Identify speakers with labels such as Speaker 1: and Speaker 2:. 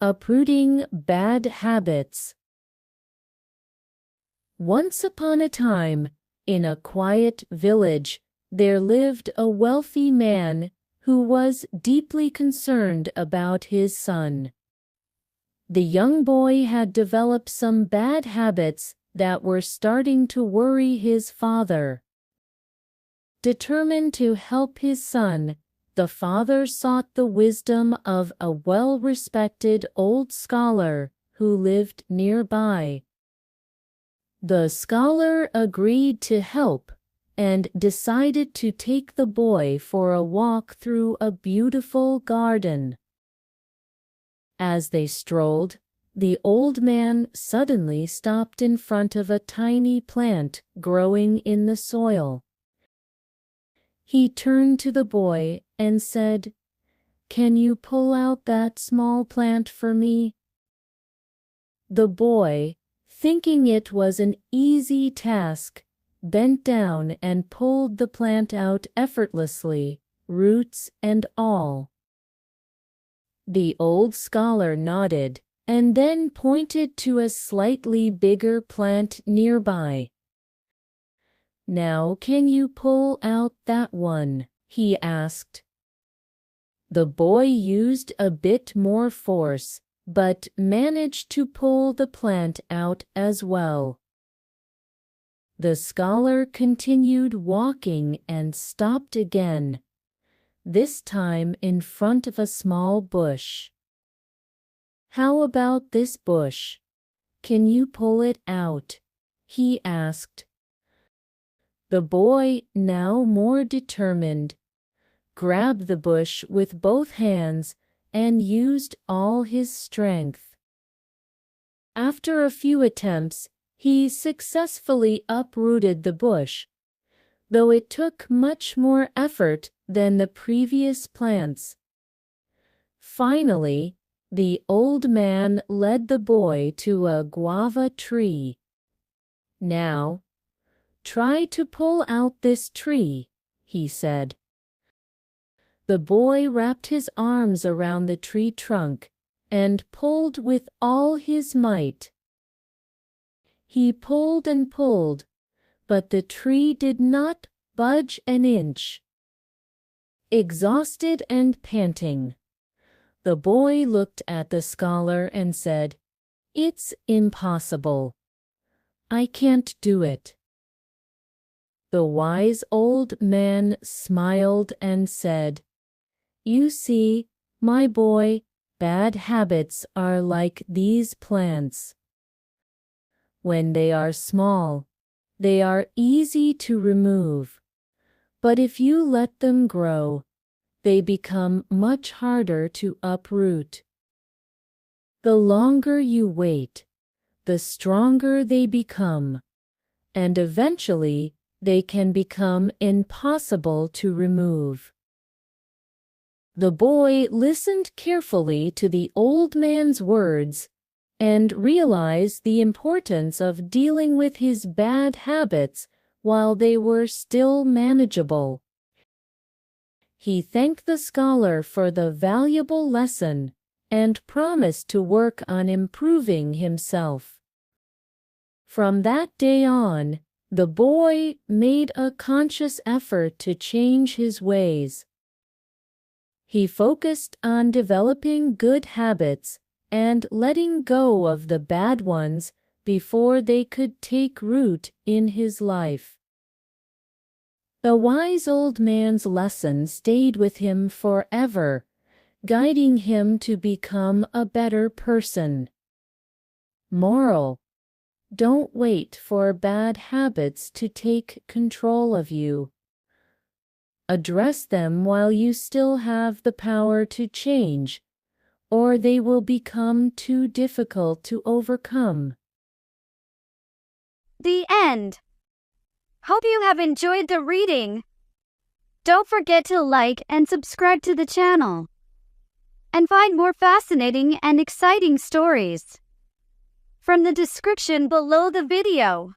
Speaker 1: Uprooting bad habits. Once upon a time, in a quiet village, there lived a wealthy man who was deeply concerned about his son. The young boy had developed some bad habits that were starting to worry his father. Determined to help his son, the father sought the wisdom of a well-respected old scholar who lived nearby. The scholar agreed to help and decided to take the boy for a walk through a beautiful garden. As they strolled, the old man suddenly stopped in front of a tiny plant growing in the soil. He turned to the boy and said, "Can you pull out that small plant for me?" The boy, thinking it was an easy task, bent down and pulled the plant out effortlessly, roots and all. The old scholar nodded and then pointed to a slightly bigger plant nearby. "Now can you pull out that one?" he asked. The boy used a bit more force, but managed to pull the plant out as well. The scholar continued walking and stopped again, this time in front of a small bush. "How about this bush? Can you pull it out?" he asked. The boy, now more determined, grabbed the bush with both hands and used all his strength. After a few attempts, he successfully uprooted the bush, though it took much more effort than the previous plants. Finally, the old man led the boy to a guava tree. "Now, try to pull out this tree," he said. The boy wrapped his arms around the tree trunk and pulled with all his might. He pulled and pulled, but the tree did not budge an inch. Exhausted and panting, the boy looked at the scholar and said, "It's impossible. I can't do it." The wise old man smiled and said, "You see, my boy, bad habits are like these plants. When they are small, they are easy to remove, but if you let them grow, they become much harder to uproot. The longer you wait, the stronger they become, and eventually they can become impossible to remove." The boy listened carefully to the old man's words and realized the importance of dealing with his bad habits while they were still manageable. He thanked the scholar for the valuable lesson and promised to work on improving himself. From that day on, the boy made a conscious effort to change his ways. He focused on developing good habits and letting go of the bad ones before they could take root in his life. The wise old man's lesson stayed with him forever, guiding him to become a better person. Moral: don't wait for bad habits to take control of you. Address them while you still have the power to change, or they will become too difficult to overcome.
Speaker 2: The end. Hope you have enjoyed the reading. Don't forget to like and subscribe to the channel, and find more fascinating and exciting stories from the description below the video.